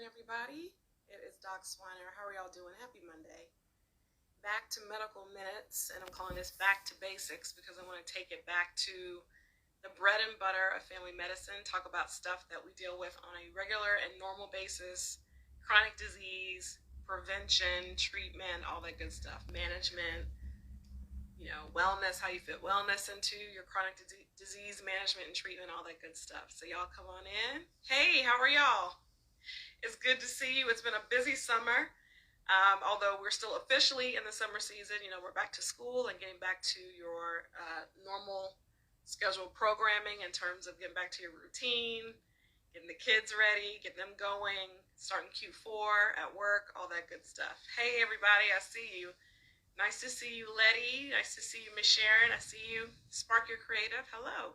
afternoon, everybody. It is Doc Swiner. How are y'all doing? Happy Monday. Back to medical minutes, and I'm calling this back to basics because I want to take it back to the bread and butter of family medicine, talk about stuff that we deal with on a regular and normal basis, chronic disease, prevention, treatment, all that good stuff, management, wellness, how you fit wellness into your chronic disease management and treatment, all that good stuff. So y'all come on in. Hey, how are y'all? It's good to see you. It's been a busy summer. Although we're still officially in the summer season, we're back to school and getting back to your normal scheduled programming in terms of getting back to your routine, getting the kids ready, getting them going, starting Q4 at work, all that good stuff. Hey, everybody, I see you. Nice to see you, Letty. Nice to see you, Miss Sharon. I see you, Spark Your Creative. Hello.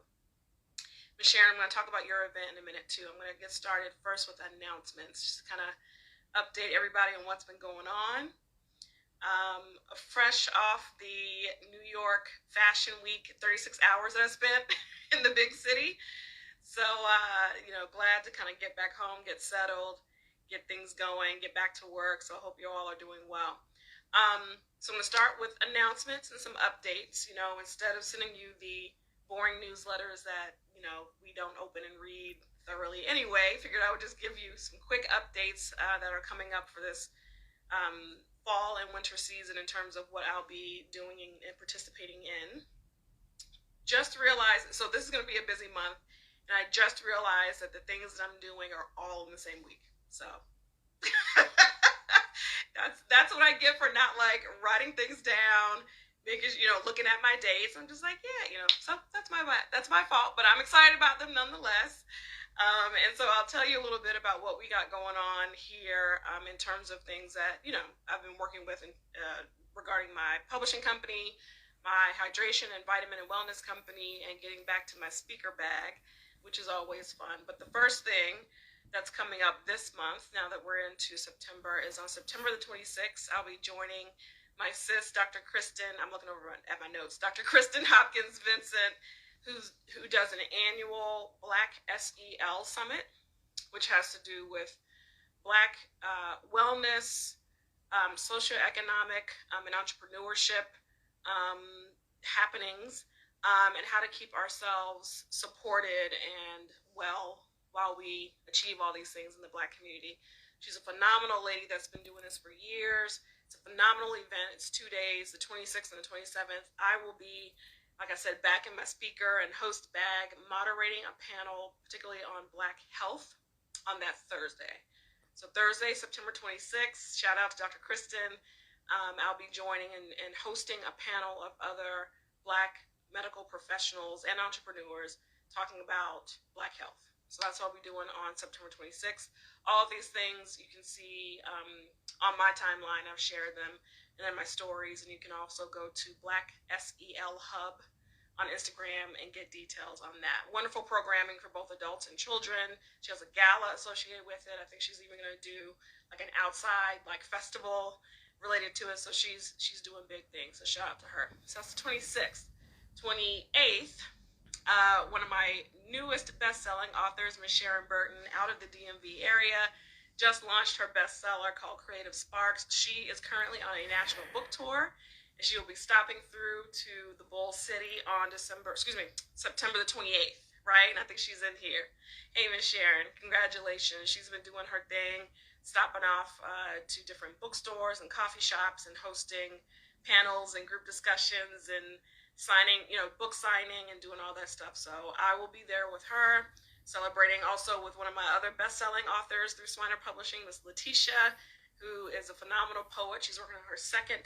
Miss Sharon, I'm going to talk about your event in a minute, too. I'm going to get started first with announcements, just to kind of update everybody on what's been going on. Fresh off the New York Fashion Week 36 hours that I spent in the big city. So, glad to kind of get back home, get settled, get things going, get back to work. So I hope you all are doing well. So I'm going to start with announcements and some updates. Instead of sending you the boring newsletters that, we don't open and read thoroughly anyway, figured I would just give you some quick updates that are coming up for this fall and winter season in terms of what I'll be doing and participating in. Just realized, so this is going to be a busy month, and I just realized that the things that I'm doing are all in the same week. So that's what I get for not writing things down, making looking at my dates. I'm just like, so that's my fault, but I'm excited about them nonetheless. And so I'll tell you a little bit about what we got going on here in terms of things that I've been working with regarding my publishing company, my hydration and vitamin and wellness company, and getting back to my speaker bag, which is always fun. But the first thing that's coming up this month, now that we're into September, is on September the 26th. I'll be joining my sis, Dr. Kristen. I'm looking over at my notes. Dr. Kristen Hopkins Vincent, who does an annual Black SEL Summit, which has to do with Black wellness, socioeconomic and entrepreneurship happenings, and how to keep ourselves supported and well while we achieve all these things in the Black community. She's a phenomenal lady that's been doing this for years. It's a phenomenal event. It's 2 days, the 26th and the 27th. I will be, like I said, back in my speaker and host bag, moderating a panel, particularly on Black health, on that Thursday. So Thursday, September 26th, shout out to Dr. Kristen. I'll be joining and hosting a panel of other Black medical professionals and entrepreneurs talking about Black health. So that's what I'll be doing on September 26th. All of these things you can see on my timeline. I've shared them and in my stories. And you can also go to Black SEL Hub on Instagram and get details on that. Wonderful programming for both adults and children. She has a gala associated with it. I think she's even going to do an outside festival related to it. So she's doing big things. So shout out to her. So that's the 26th. 28th. One of my newest best-selling authors, Miss Sharon Burton, out of the DMV area, just launched her bestseller called Creative Sparks. She is currently on a national book tour, and she will be stopping through to the Bull City on September the 28th, right? And I think she's in here. Hey, Miss Sharon, congratulations. She's been doing her thing, stopping off to different bookstores and coffee shops and hosting panels and group discussions and signing, book signing and doing all that stuff. So I will be there with her, celebrating also with one of my other best-selling authors through Swiner Publishing, Miss Letitia, who is a phenomenal poet. She's working on her second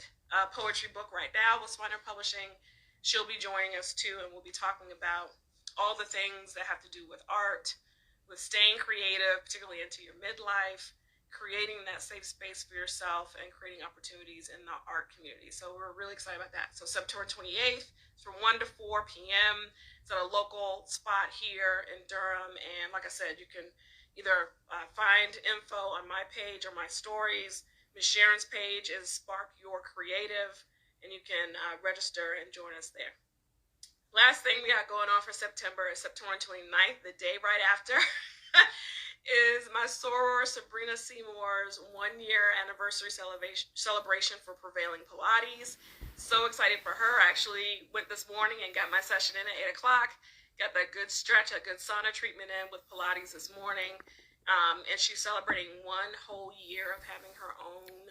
poetry book right now with Swiner Publishing. She'll be joining us too, and we'll be talking about all the things that have to do with art, with staying creative, particularly into your midlife, creating that safe space for yourself, and creating opportunities in the art community. So we're really excited about that. So September 28th, it's from 1 to 4 p.m. It's at a local spot here in Durham. And like I said, you can either find info on my page or my stories. Miss Sharon's page is Spark Your Creative, and you can register and join us there. Last thing we got going on for September is September 29th, the day right after is my soror Sabrina Seymour's 1-year anniversary celebration for Prevailing Pilates. So excited for her. I actually went this morning and got my session in at 8 o'clock. Got that good stretch, a good sauna treatment in with Pilates this morning. And she's celebrating 1 whole year of having her own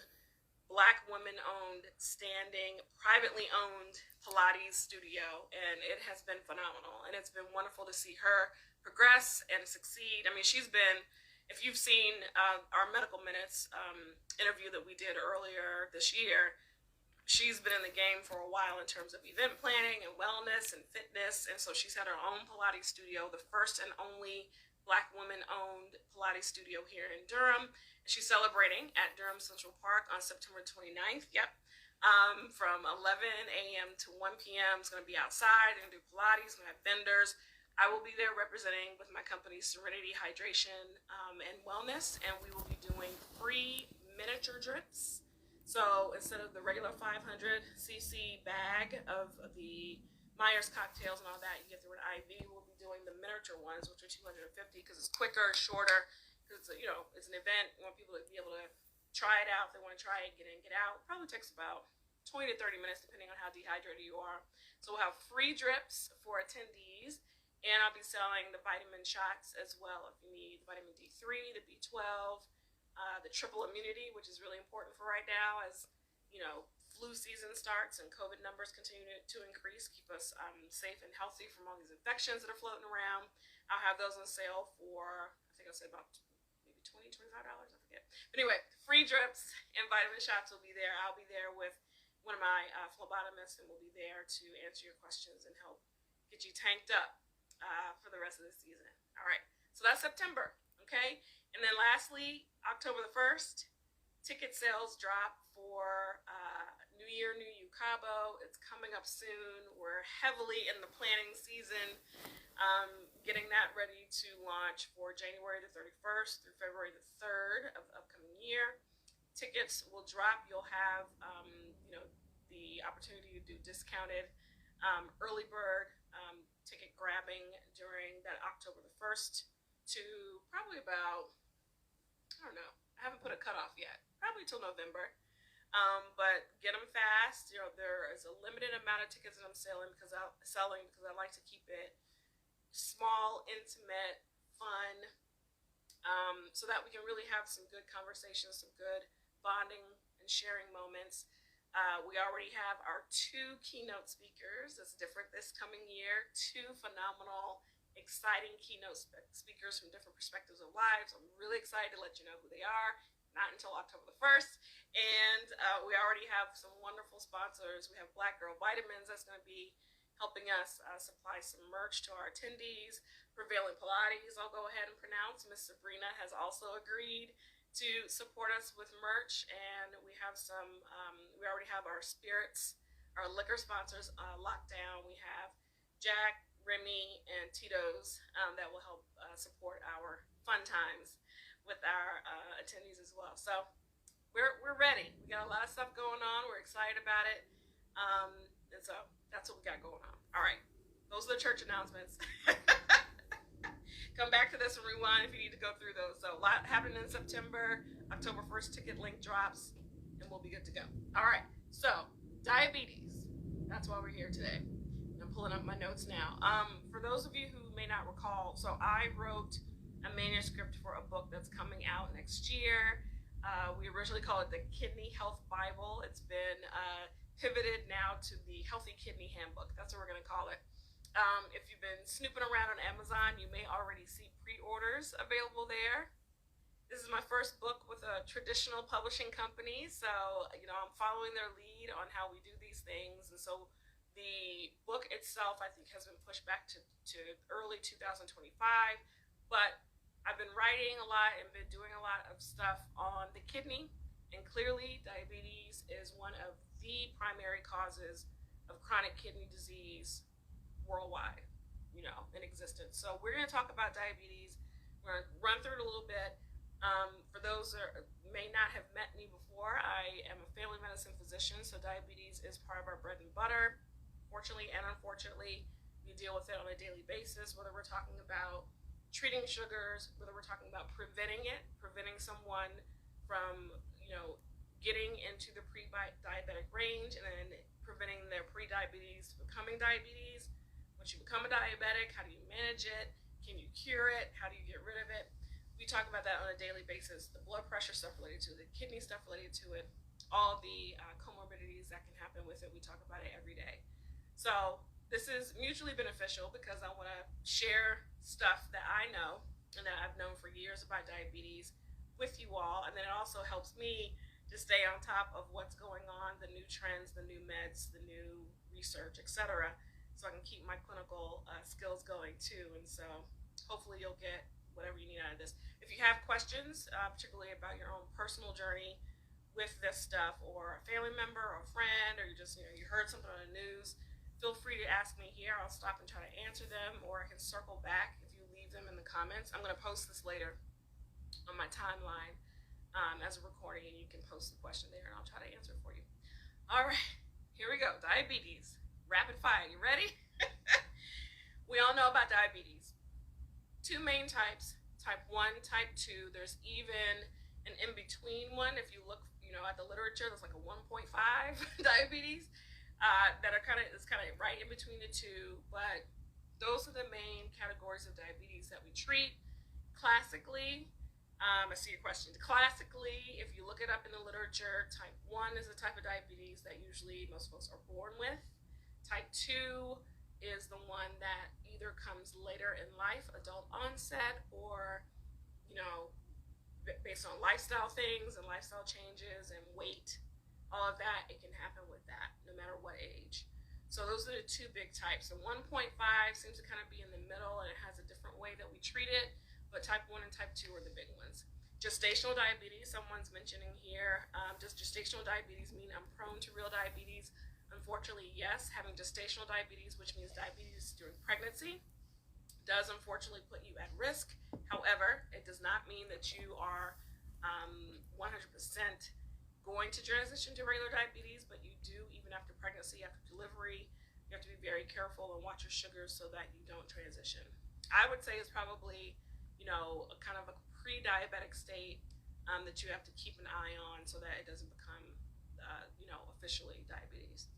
Black women-owned, standing, privately owned Pilates studio, and it has been phenomenal. And it's been wonderful to see her progress and succeed. I mean, she's been, if you've seen our Medical Minutes interview that we did earlier this year, she's been in the game for a while in terms of event planning and wellness and fitness. And so she's had her own Pilates studio, the first and only Black women-owned Pilates studio here in Durham. She's celebrating at Durham Central Park on September 29th. Yep. From 11 a.m. to 1 p.m. It's going to be outside and do Pilates. Going to have vendors. I will be there representing with my company Serenity Hydration and Wellness, and we will be doing free miniature drips. So instead of the regular 500cc bag of the Myers cocktails and all that, you get through an IV. We'll be doing the miniature ones, which are 250 because it's quicker, shorter. Because it's an event. We want people to be able to try it out. If they want to try it, get in, get out. It probably takes about 20 to 30 minutes depending on how dehydrated you are. So we'll have free drips for attendees, and I'll be selling the vitamin shots as well if you need vitamin D3, the B12, the triple immunity, which is really important for right now as flu season starts and COVID numbers continue to increase. Keep us safe and healthy from all these infections that are floating around. I'll have those on sale for, I think I said about $20, $25, I forget. But anyway, free drips and vitamin shots will be there. I'll be there with one of my phlebotomists, and we'll be there to answer your questions and help get you tanked up for the rest of the season. All right, so that's September, okay? And then lastly, October the 1st, ticket sales drop for New Year, New You Cabo. It's coming up soon. We're heavily in the planning season. Getting that ready to launch for January the 31st through February the 3rd of the upcoming year. Tickets will drop. You'll have, the opportunity to do discounted early bird ticket grabbing during that October the 1st to probably about, I don't know, I haven't put a cutoff yet, probably till November. But get them fast. There is a limited amount of tickets that I'm selling because I like to keep it small, intimate, fun, so that we can really have some good conversations, some good bonding and sharing moments. We already have our 2 keynote speakers. That's different this coming year. 2 phenomenal, exciting keynote speakers from different perspectives of lives. I'm really excited to let you know who they are. Not until October the 1st. And we already have some wonderful sponsors. We have Black Girl Vitamins that's going to be helping us supply some merch to our attendees. Prevailing Pilates, I'll go ahead and pronounce. Miss Sabrina has also agreed to support us with merch. And we have we already have our spirits, our liquor sponsors locked down. We have Jack, Remy, and Tito's that will help support our fun times with our attendees as well. So we're ready. We got a lot of stuff going on. We're excited about it. And so that's what we got going on. All right. Those are the church announcements. Come back to this and rewind if you need to go through those. So a lot happening in September. October 1st ticket link drops, and we'll be good to go. All right. So diabetes. That's why we're here today. I'm pulling up my notes now. For those of you who may not recall, so I wrote a manuscript for a book that's coming out next year. We originally called it the Kidney Health Bible. It's been pivoted now to the Healthy Kidney Handbook. That's what we're going to call it. If you've been snooping around on Amazon, you may already see pre-orders available there. This is my first book with a traditional publishing company, so I'm following their lead on how we do these things. And so the book itself, I think, has been pushed back to early 2025, but I've been writing a lot and been doing a lot of stuff on the kidney, and clearly diabetes is one of the primary causes of chronic kidney disease worldwide, in existence. So we're going to talk about diabetes. We're going to run through it a little bit. For those that may not have met me before, I am a family medicine physician, so diabetes is part of our bread and butter. Fortunately and unfortunately, we deal with it on a daily basis, whether we're talking about treating sugars, whether we're talking about preventing someone from, getting into the pre-diabetic range, and then preventing their pre-diabetes becoming diabetes. Once you become a diabetic, how do you manage it? Can you cure it? How do you get rid of it? We talk about that on a daily basis. The blood pressure stuff related to it, the kidney stuff related to it, all the comorbidities that can happen with it. We talk about it every day. So this is mutually beneficial because I want to share stuff that I know and that I've known for years about diabetes with you all. And then it also helps me to stay on top of what's going on, the new trends, the new meds, the new research, etc. So I can keep my clinical skills going too. And so hopefully you'll get whatever you need out of this. If you have questions, particularly about your own personal journey with this stuff, or a family member or a friend, or you just, you heard something on the news, feel free to ask me here. I'll stop and try to answer them, or I can circle back if you leave them in the comments. I'm going to post this later on my timeline as a recording, and you can post the question there, and I'll try to answer it for you. All right, here we go. Diabetes, rapid fire. You ready? We all know about diabetes. Two main types, type 1, type 2. There's even an in-between one. If you look, at the literature, there's like a 1.5 diabetes that are kind of right in between the two. But those are the main categories of diabetes that we treat. Classically, I see your question. Classically, if you look it up in the literature, type 1 is a type of diabetes that usually most folks are born with. Type 2 is the one that either comes later in life, adult onset, or, based on lifestyle things and lifestyle changes and weight, all of that, it can happen with that, no matter what age. So those are the two big types. So 1.5 seems to kind of be in the middle, and it has a different way that we treat it, but type 1 and type 2 are the big ones. Gestational diabetes, someone's mentioning here. Does gestational diabetes mean I'm prone to real diabetes? Unfortunately, yes. Having gestational diabetes, which means diabetes during pregnancy, does unfortunately put you at risk. However, it does not mean that you are 100% going to transition to regular diabetes, but you do, even after pregnancy, after delivery, you have to be very careful and watch your sugars so that you don't transition. I would say it's probably, a kind of a pre-diabetic state that you have to keep an eye on so that it doesn't become, officially diabetes.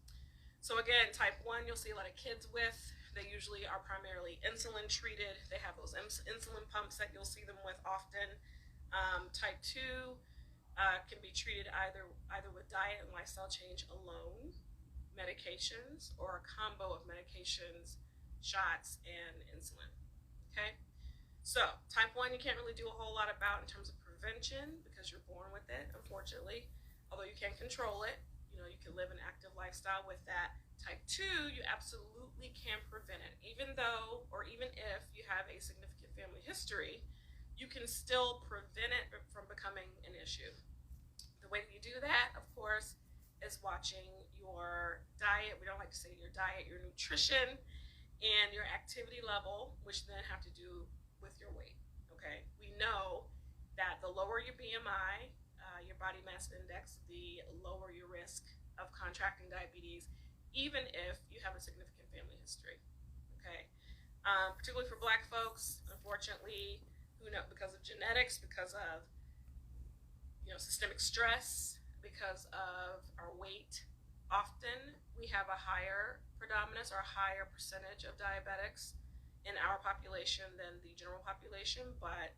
So again, type 1, you'll see a lot of kids with. They usually are primarily insulin treated. They have those insulin pumps that you'll see them with often. Type 2 can be treated either with diet and lifestyle change alone, medications, or a combo of medications, shots, and insulin. Okay? So type 1 you can't really do a whole lot about in terms of prevention because you're born with it, unfortunately. Although you can control it, you can live an active lifestyle with that. Type 2, you absolutely can prevent it. Even though, or even if you have a significant family history, you can still prevent it from becoming an issue. The way that you do that, of course, is watching your diet. We don't like to say your diet, your nutrition, and your activity level, which then have to do with your weight. Okay, we know that the lower your BMI, your body mass index, the lower your risk of contracting diabetes, even if you have a significant family history. Okay, particularly for Black folks, unfortunately, because of genetics, because of systemic stress, because of our weight, often we have a higher predominance or a higher percentage of diabetics in our population than the general population, but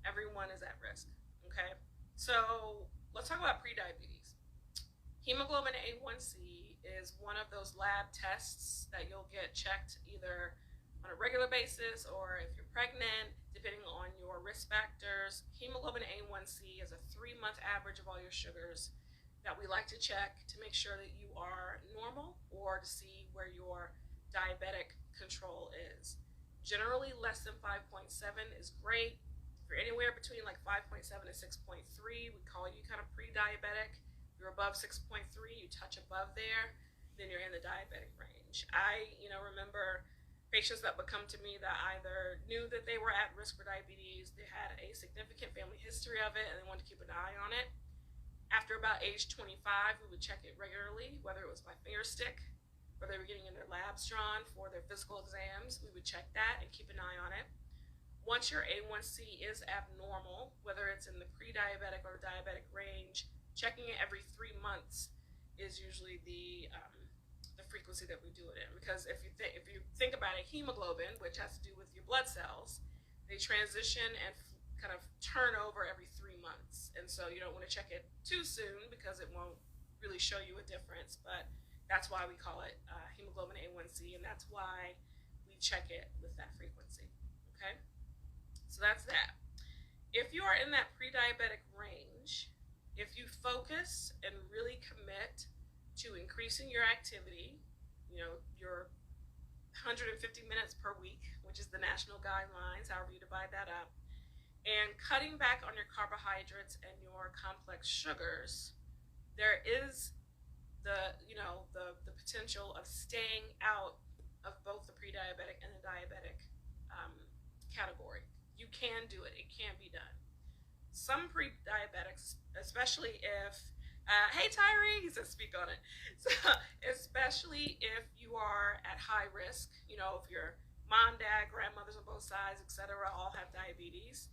everyone is at risk. Okay, so let's talk about prediabetes. Hemoglobin A1C is one of those lab tests that you'll get checked either on a regular basis or if you're pregnant, depending on your risk factors. Hemoglobin A1C is a 3-month average of all your sugars that we like to check to make sure that you are normal or to see where your diabetic control is. Generally, less than 5.7 is great. If you're anywhere between like 5.7 and 6.3, we call you kind of pre-diabetic. If you're above 6.3, you touch above there, then you're in the diabetic range. I, remember patients that would come to me that either knew that they were at risk for diabetes, they had a significant family history of it, and they wanted to keep an eye on it. After about age 25, we would check it regularly, whether it was by finger stick, or they were getting in their labs drawn for their physical exams. We would check that and keep an eye on it. Once your A1C is abnormal, whether it's in the pre-diabetic or diabetic range, checking it every 3 months is usually the frequency that we do it in. Because if you think about it, hemoglobin, which has to do with your blood cells, they transition and kind of turn over every 3 months, and so you don't want to check it too soon because it won't really show you a difference. But that's why we call it hemoglobin A1C, and that's why we check it with that frequency. Okay, so that's that. If you are in that pre-diabetic range, if you focus and really commit to increasing your activity, your 150 minutes per week, which is the national guidelines, however you divide that up, and cutting back on your carbohydrates and your complex sugars, there is the potential of staying out of both the pre-diabetic and the diabetic category. You can do it. It can be done. Some pre-diabetics, especially if hey Tyree, he says speak on it. So, especially if you are at high risk, if your mom, dad, grandmothers on both sides, etc., all have diabetes,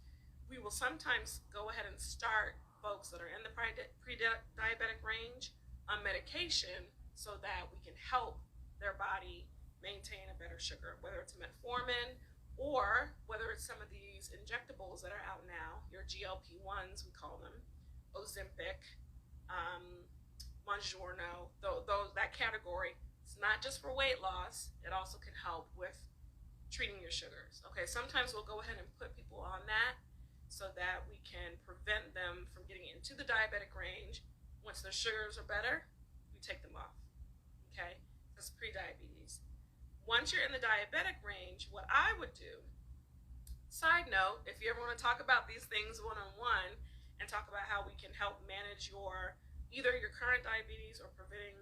we will sometimes go ahead and start folks that are in the pre-diabetic range on medication so that we can help their body maintain a better sugar, whether it's metformin or whether it's some of these injectables that are out now, your GLP-1s, we call them, Ozempic, Mounjaro, that category. It's not just for weight loss, it also can help with treating your sugars. Okay, sometimes we'll go ahead and put people on that so that we can prevent them from getting into the diabetic range. Once their sugars are better, we take them off. Okay, that's pre-diabetes. Once you're in the diabetic range, what I would do, side note, if you ever want to talk about these things one-on-one and talk about how we can help manage either your current diabetes or preventing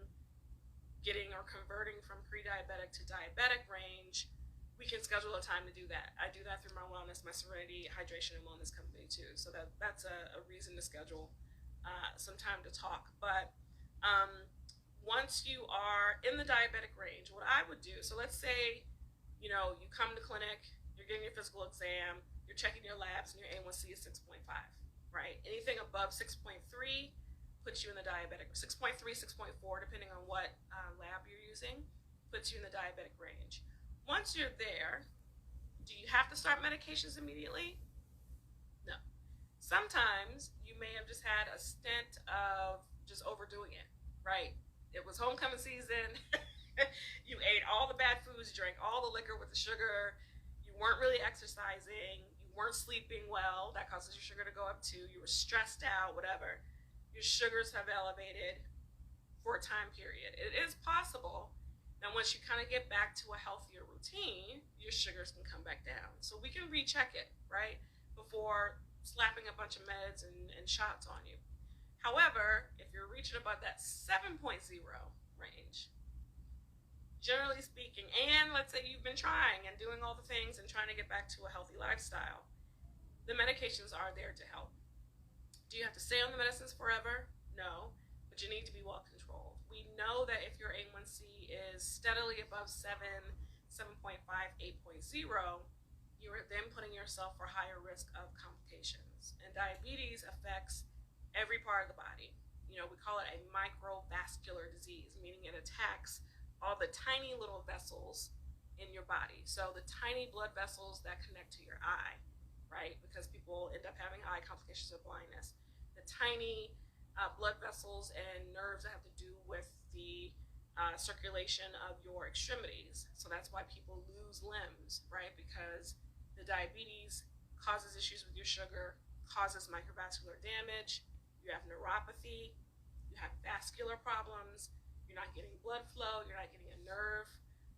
getting or converting from pre-diabetic to diabetic range, we can schedule a time to do that. I do that through my wellness, my Serenity Hydration and Wellness Company too. So that's a reason to schedule some time to talk. But once you are in the diabetic range, what I would do, so let's say, you come to clinic, you're getting your physical exam, you're checking your labs, and your A1C is 6.5, right? Anything above 6.3 puts you in the diabetic, 6.3, 6.4, depending on what lab you're using, puts you in the diabetic range. Once you're there, do you have to start medications immediately? No. Sometimes you may have just had a stint of just overdoing it, right? It was homecoming season. You ate all the bad foods, you drank all the liquor with the sugar, you weren't really exercising, you weren't sleeping well, that causes your sugar to go up too, you were stressed out, whatever. Your sugars have elevated for a time period. It is possible. Now, once you kind of get back to a healthier routine, your sugars can come back down. So we can recheck it, right, before slapping a bunch of meds and shots on you. However, if you're reaching about that 7.0 range, generally speaking, and let's say you've been trying and doing all the things and trying to get back to a healthy lifestyle, the medications are there to help. Do you have to stay on the medicines forever? No, but you need to be well controlled. We know that if your A1C is steadily above 7, 7.5, 8.0, you are then putting yourself for higher risk of complications. And diabetes affects every part of the body. We call it a microvascular disease, meaning it attacks all the tiny little vessels in your body. So the tiny blood vessels that connect to your eye, right? Because people end up having eye complications or blindness. The tiny blood vessels and nerves that have to do with the circulation of your extremities. So that's why people lose limbs, right? Because the diabetes causes issues with your sugar, causes microvascular damage, you have neuropathy, you have vascular problems, you're not getting blood flow, you're not getting a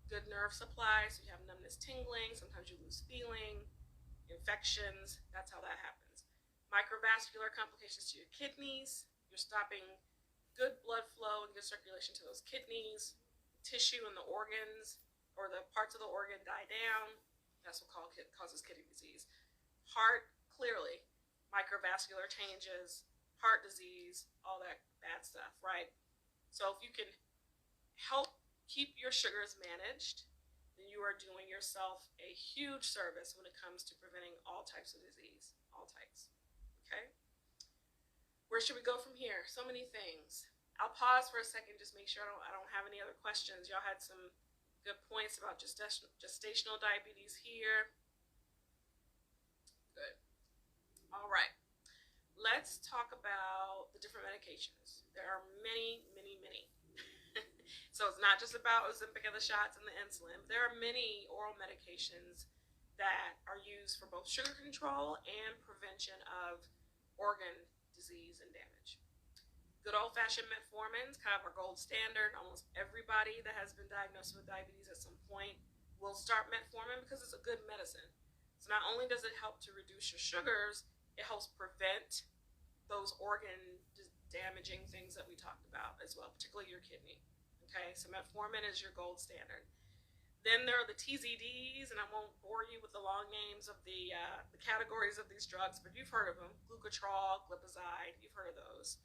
good nerve supply, so you have numbness, tingling, sometimes you lose feeling, infections, that's how that happens. Microvascular complications to your kidneys, you're stopping good blood flow and good circulation to those kidneys, tissue in the organs or the parts of the organ die down, that's what causes kidney disease. Heart, clearly, microvascular changes, heart disease, all that bad stuff, right? So if you can help keep your sugars managed then you are doing yourself a huge service when it comes to preventing all types of disease, all types. Okay? Where should we go from here? So many things. I'll pause for a second, just make sure I don't have any other questions. Y'all had some good points about gestational diabetes here. Good. All right. Let's talk about the different medications. There are many, many, many. So it's not just about Ozempic and the shots and the insulin. There are many oral medications that are used for both sugar control and prevention of organ disease and damage. Good old-fashioned metformin is kind of our gold standard. Almost everybody that has been diagnosed with diabetes at some point will start metformin because it's a good medicine. So not only does it help to reduce your sugars, it helps prevent those organ damaging things that we talked about as well, particularly your kidney. Okay, so metformin is your gold standard. Then there are the TZDs, and I won't bore you with the long names of the categories of these drugs, but you've heard of them. Glucotrol, Glipizide, you've heard of those.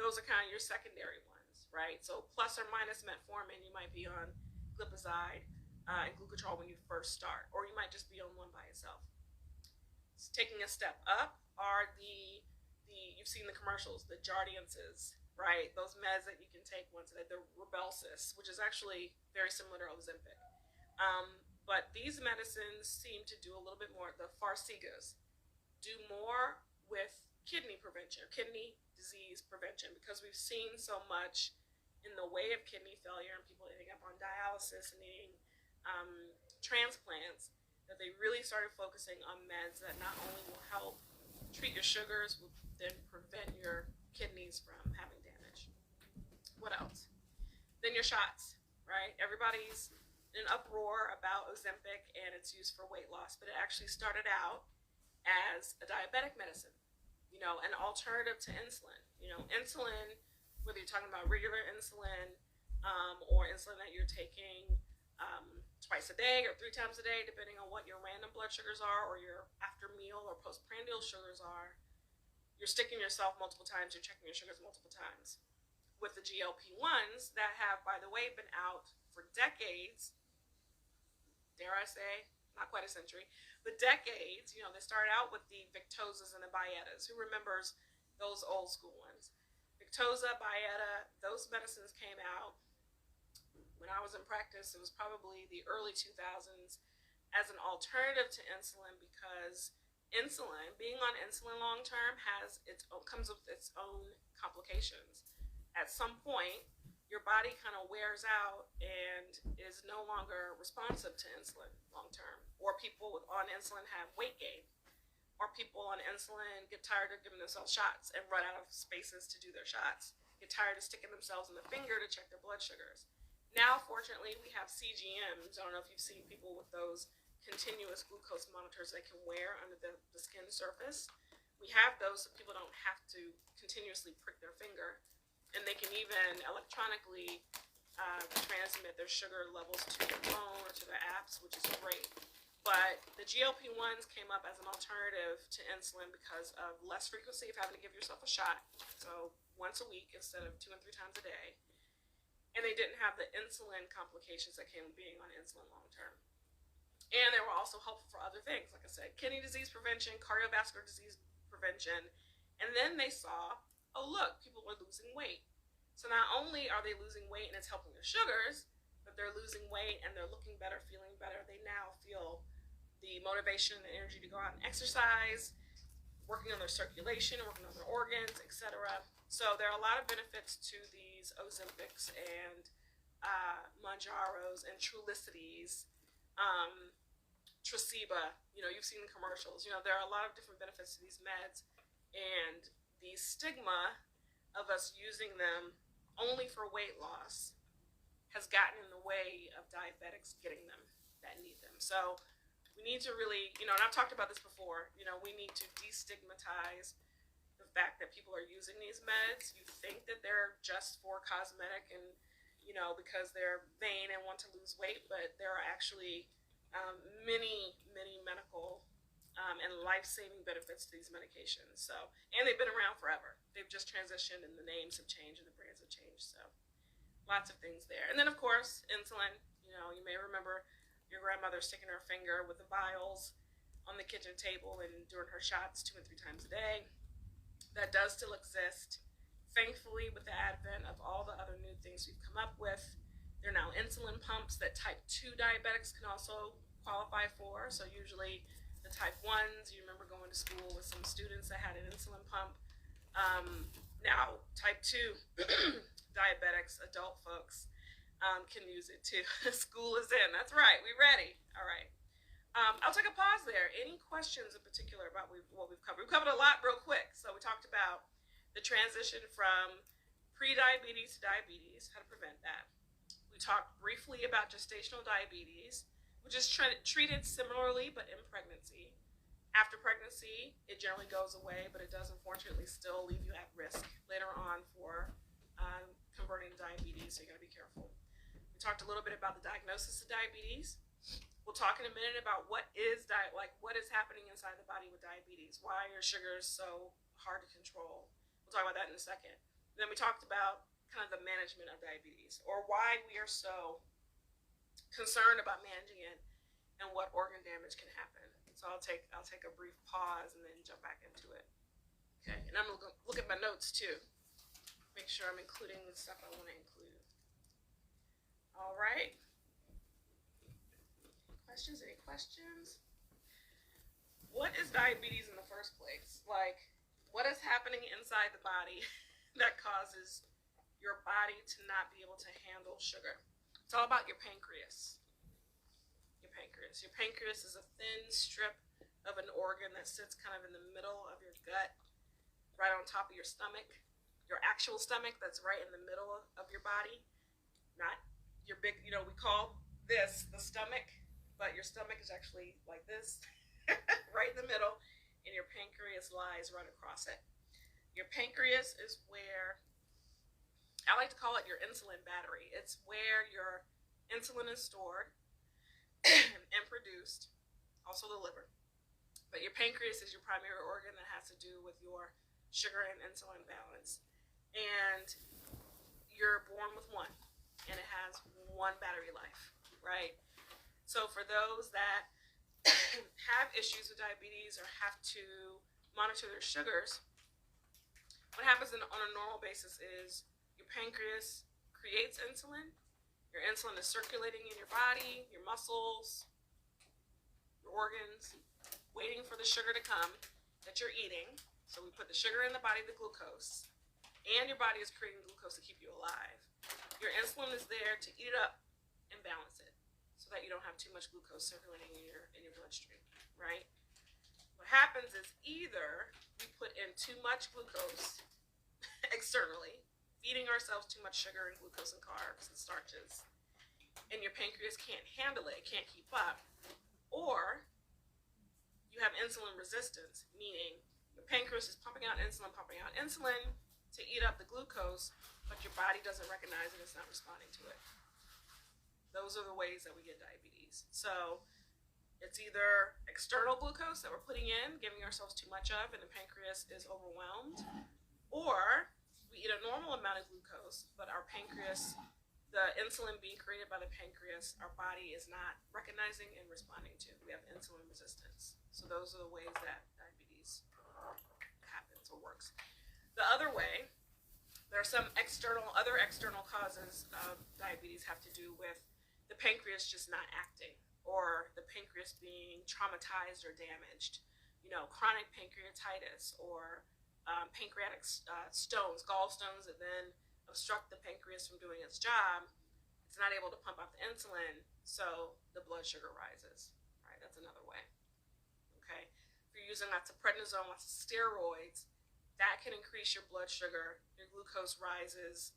Those are kind of your secondary ones, right? So plus or minus metformin, you might be on Glipizide and Glucotrol when you first start, or you might just be on one by itself. So taking a step up are you've seen the commercials, the Jardiances, right? Those meds that you can take once a day, the Rybelsus, which is actually very similar to Ozempic. But these medicines seem to do a little bit more. The Farxigas do more with kidney prevention, kidney disease prevention, because we've seen so much in the way of kidney failure and people ending up on dialysis and needing transplants, that they really started focusing on meds that not only will help treat your sugars, will then prevent your kidneys from having damage. What else? Then your shots, right? Everybody's in an uproar about Ozempic and its use for weight loss, but it actually started out as a diabetic medicine, an alternative to insulin. Insulin, whether you're talking about regular insulin or insulin that you're taking twice a day or 3 times a day, depending on what your random blood sugars are or your after meal or postprandial sugars are, you're sticking yourself multiple times, you're checking your sugars multiple times. With the GLP-1s that have, by the way, been out for decades, dare I say, not quite a century, but decades, they started out with the Victozas and the Byettas. Who remembers those old school ones? Victoza, Byetta, those medicines came out when I was in practice. It was probably the early 2000s as an alternative to insulin, because insulin, being on insulin long term, comes with its own complications. At some point, your body kind of wears out and is no longer responsive to insulin long term. Or people on insulin have weight gain. Or people on insulin get tired of giving themselves shots and run out of spaces to do their shots. Get tired of sticking themselves in the finger to check their blood sugars. Now, fortunately, we have CGMs. I don't know if you've seen people with those continuous glucose monitors they can wear under the skin surface. We have those so people don't have to continuously prick their finger. And they can even electronically transmit their sugar levels to your phone or to their apps, which is great. But the GLP-1s came up as an alternative to insulin because of less frequency of having to give yourself a shot. So once a week instead of 2 and 3 times a day. And they didn't have the insulin complications that came with being on insulin long term. And they were also helpful for other things, like I said, kidney disease prevention, cardiovascular disease prevention. And then they saw, oh look, people are losing weight. So not only are they losing weight and it's helping their sugars, but they're losing weight and they're looking better, feeling better. They now feel the motivation and the energy to go out and exercise, working on their circulation, working on their organs, etc. So there are a lot of benefits to these Ozempics and Mounjaros and Trulicities, Tresiba. You've seen the commercials. There are a lot of different benefits to these meds, and the stigma of us using them only for weight loss has gotten in the way of diabetics getting them that need them. So we need to really, and I've talked about this before, we need to destigmatize the fact that people are using these meds. You think that they're just for cosmetic and, because they're vain and want to lose weight, but there are actually many, many medical and life-saving benefits to these medications. So, and they've been around forever. They've just transitioned and the names have changed and the brands have changed. So lots of things there. And then of course, insulin, you may remember your grandmother sticking her finger with the vials on the kitchen table and doing her shots 2 and 3 times a day. That does still exist. Thankfully, with the advent of all the other new things we've come up with, there are now insulin pumps that type 2 diabetics can also qualify for. So usually the type 1s, you remember going to school with some students that had an insulin pump. Now type 2 diabetics, adult folks, can use it too. School is in. That's right. We ready. All right. I'll take a pause there. Any questions in particular about what we've covered? We've covered a lot real quick. So we talked about the transition from pre-diabetes to diabetes, how to prevent that. We talked briefly about gestational diabetes, which is treated similarly but in pregnancy. After pregnancy, it generally goes away, but it does unfortunately still leave you at risk later on for converting to diabetes, so you gotta be careful. We talked a little bit about the diagnosis of diabetes. We'll talk in a minute about what is happening inside the body with diabetes, why your sugar is so hard to control. We'll talk about that in a second. And then we talked about kind of the management of diabetes, or why we are so concerned about managing it and what organ damage can happen. So I'll take a brief pause and then jump back into it. Okay, and I'm gonna look at my notes too. Make sure I'm including the stuff I want to include. All right. Any questions? What is diabetes in the first place? Like, what is happening inside the body that causes your body to not be able to handle sugar? It's all about your pancreas. Your pancreas is a thin strip of an organ that sits kind of in the middle of your gut, right on top of your stomach. Your actual stomach that's right in the middle of your body. Not your big, we call this the stomach, but your stomach is actually like this, right in the middle, and your pancreas lies right across it. Your pancreas is where, I like to call it your insulin battery. It's where your insulin is stored and produced, also the liver. But your pancreas is your primary organ that has to do with your sugar and insulin balance. And you're born with one, and it has one battery life, right? So for those that have issues with diabetes or have to monitor their sugars, what happens on a normal basis is your pancreas creates insulin. Your insulin is circulating in your body, your muscles, your organs, waiting for the sugar to come that you're eating. So we put the sugar in the body, the glucose, and your body is creating glucose to keep you alive. Your insulin is there to eat it up and balance it so that you don't have too much glucose circulating in your bloodstream, right? What happens is either we put in too much glucose externally, feeding ourselves too much sugar and glucose and carbs and starches, and your pancreas can't handle it, can't keep up, or you have insulin resistance, meaning your pancreas is pumping out insulin to eat up the glucose, but your body doesn't recognize it, it's not responding to it. Those are the ways that we get diabetes. So it's either external glucose that we're putting in, giving ourselves too much of, and the pancreas is overwhelmed, or we eat a normal amount of glucose, but our pancreas, the insulin being created by the pancreas, our body is not recognizing and responding to. We have insulin resistance. So those are the ways that diabetes happens or works. The other way, there are some other external causes of diabetes have to do with the pancreas just not acting, or the pancreas being traumatized or damaged. Chronic pancreatitis, or pancreatic stones, gallstones that then obstruct the pancreas from doing its job. It's not able to pump out the insulin, so the blood sugar rises. Right, that's another way. Okay, if you're using lots of prednisone, lots of steroids, that can increase your blood sugar. Your glucose rises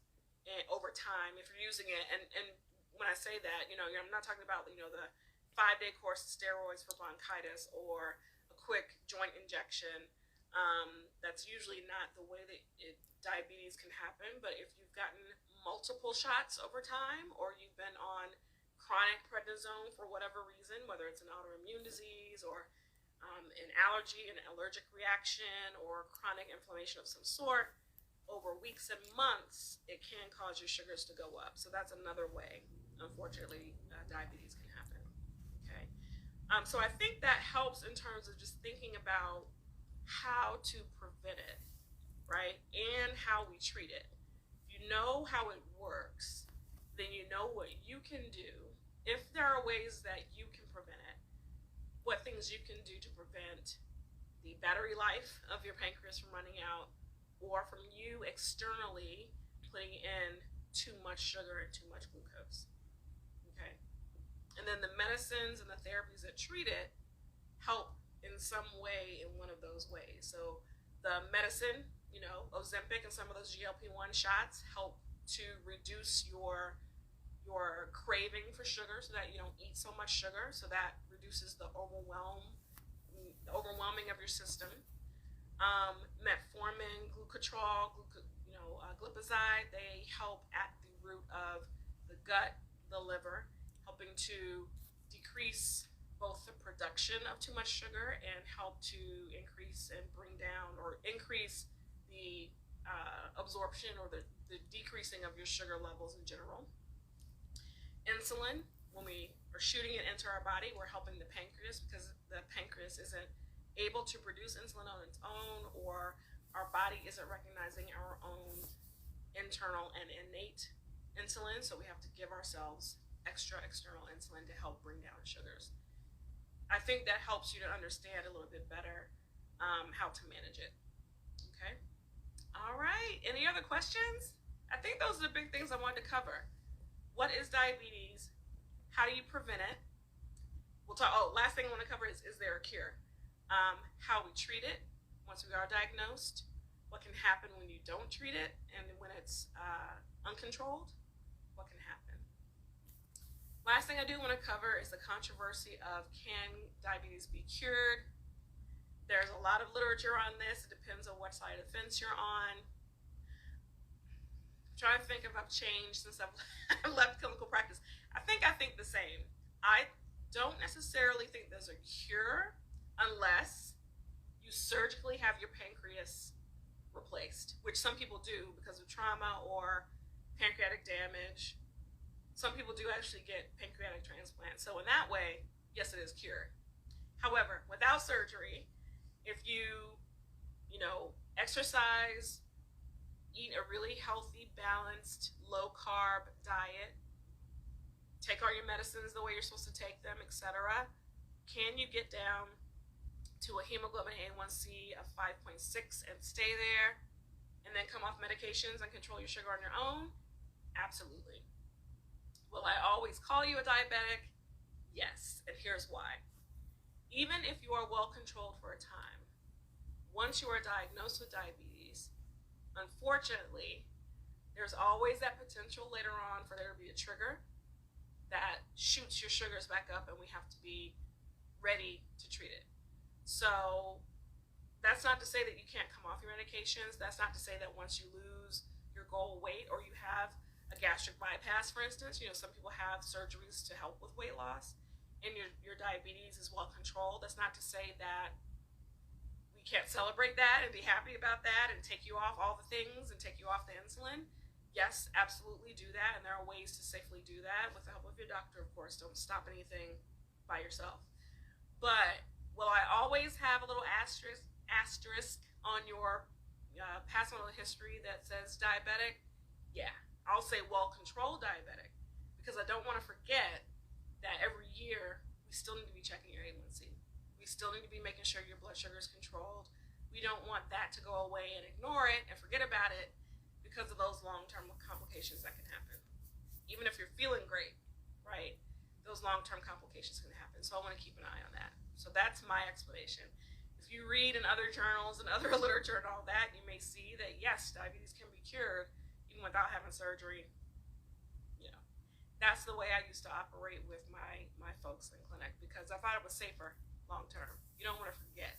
over time if you're using it. And when I say that, I'm not talking about the 5-day course of steroids for bronchitis or a quick joint injection. That's usually not the way that diabetes can happen. But if you've gotten multiple shots over time, or you've been on chronic prednisone for whatever reason, whether it's an autoimmune disease or an allergy, an allergic reaction, or chronic inflammation of some sort, over weeks and months, it can cause your sugars to go up. So that's another way, unfortunately, diabetes can happen. So I think that helps in terms of just thinking about how to prevent it, right? And how we treat it. If you know how it works, then you know what you can do. If there are ways that you can prevent it, what things you can do to prevent the battery life of your pancreas from running out, or from you externally putting in too much sugar and too much glucose. Okay? And then the medicines and the therapies that treat it help in some way in one of those ways. So the medicine, Ozempic and some of those GLP-1 shots help to reduce your craving for sugar so that you don't eat so much sugar. So that reduces the overwhelming of your system. Metformin, Glucotrol, Glipizide, they help at the root of the gut, the liver, helping to decrease both the production of too much sugar and help to increase and bring down or increase the absorption or the decreasing of your sugar levels in general. Insulin, when we are shooting it into our body, we're helping the pancreas because the pancreas isn't able to produce insulin on its own, or our body isn't recognizing our own internal and innate insulin, so we have to give ourselves extra external insulin to help bring down sugars. I think that helps you to understand a little bit better how to manage it. Okay? All right. Any other questions? I think those are the big things I wanted to cover. What is diabetes? How do you prevent it? We'll talk. Last thing I want to cover is there a cure? How we treat it once we are diagnosed, what can happen when you don't treat it, and when it's uncontrolled, what can happen. Last thing I do want to cover is the controversy of can diabetes be cured? There's a lot of literature on this. It depends on what side of the fence you're on. I'm trying to think if I've changed since I've left clinical practice. I think the same. I don't necessarily think there's a cure unless you surgically have your pancreas replaced, which some people do because of trauma or pancreatic damage. Some people do actually get pancreatic transplants. So in that way, yes, it is cured. However, without surgery, if you exercise, eat a really healthy, balanced, low-carb diet, take all your medicines the way you're supposed to take them, etc., can you get down to a hemoglobin A1C of 5.6 and stay there, and then come off medications and control your sugar on your own? Absolutely. Will I always call you a diabetic? Yes, and here's why. Even if you are well controlled for a time, once you are diagnosed with diabetes, unfortunately, there's always that potential later on for there to be a trigger that shoots your sugars back up, and we have to be ready to treat it. So that's not to say that you can't come off your medications. That's not to say that once you lose your goal weight or you have a gastric bypass, for instance, some people have surgeries to help with weight loss and your diabetes is well controlled. That's not to say that we can't celebrate that and be happy about that and take you off all the things and take you off the insulin. Yes, absolutely do that, and there are ways to safely do that with the help of your doctor, of course. Don't stop anything by yourself. But will I always have a little asterisk on your past medical history that says diabetic? Yeah, I'll say well-controlled diabetic, because I don't want to forget that every year we still need to be checking your A1C. We still need to be making sure your blood sugar is controlled. We don't want that to go away and ignore it and forget about it because of those long-term complications that can happen. Even if you're feeling great, right? Those long-term complications can happen. So I want to keep an eye on that. So that's my explanation. If you read in other journals and other literature and all that, you may see that yes, diabetes can be cured even without having surgery. That's the way I used to operate with my folks in clinic, because I thought it was safer long term. You don't want to forget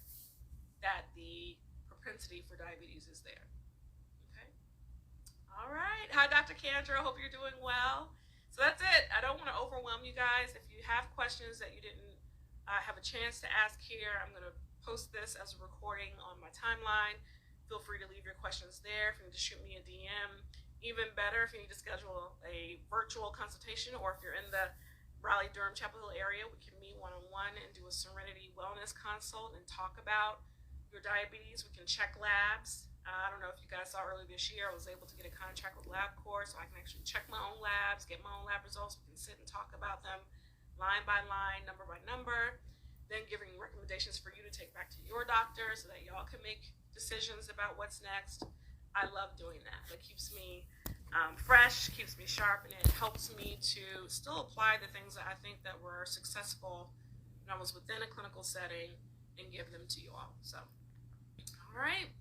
that the propensity for diabetes is there. Okay. All right. Hi, Dr. Kendra. Hope you're doing well. So that's it. I don't want to overwhelm you guys. If you have questions that you didn't have a chance to ask here, I'm going to post this as a recording on my timeline. Feel free to leave your questions there. If you need to shoot me a DM, even better if you need to schedule a virtual consultation, or if you're in the Raleigh-Durham, Chapel Hill area, we can meet one-on-one and do a Serenity Wellness consult and talk about your diabetes. We can check labs. I don't know if you guys saw earlier this year, I was able to get a contract with LabCorp, so I can actually check my own labs, get my own lab results. We can sit and talk about them line by line, number by number, then giving recommendations for you to take back to your doctor so that y'all can make decisions about what's next. I love doing that. That keeps me fresh, keeps me sharp, and it helps me to still apply the things that I think that were successful when I was within a clinical setting and give them to you all. So, all right,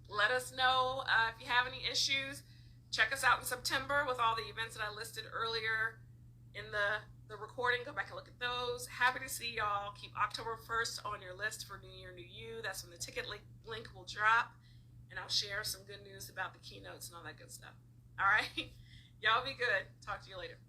let us know if you have any issues. Check us out in September with all the events that I listed earlier in the recording. Go back and look at those. Happy to see y'all. Keep October 1st on your list for New Year, New You. That's when the ticket link will drop, and I'll share some good news about the keynotes and all that good stuff. All right, y'all be good. Talk to you later.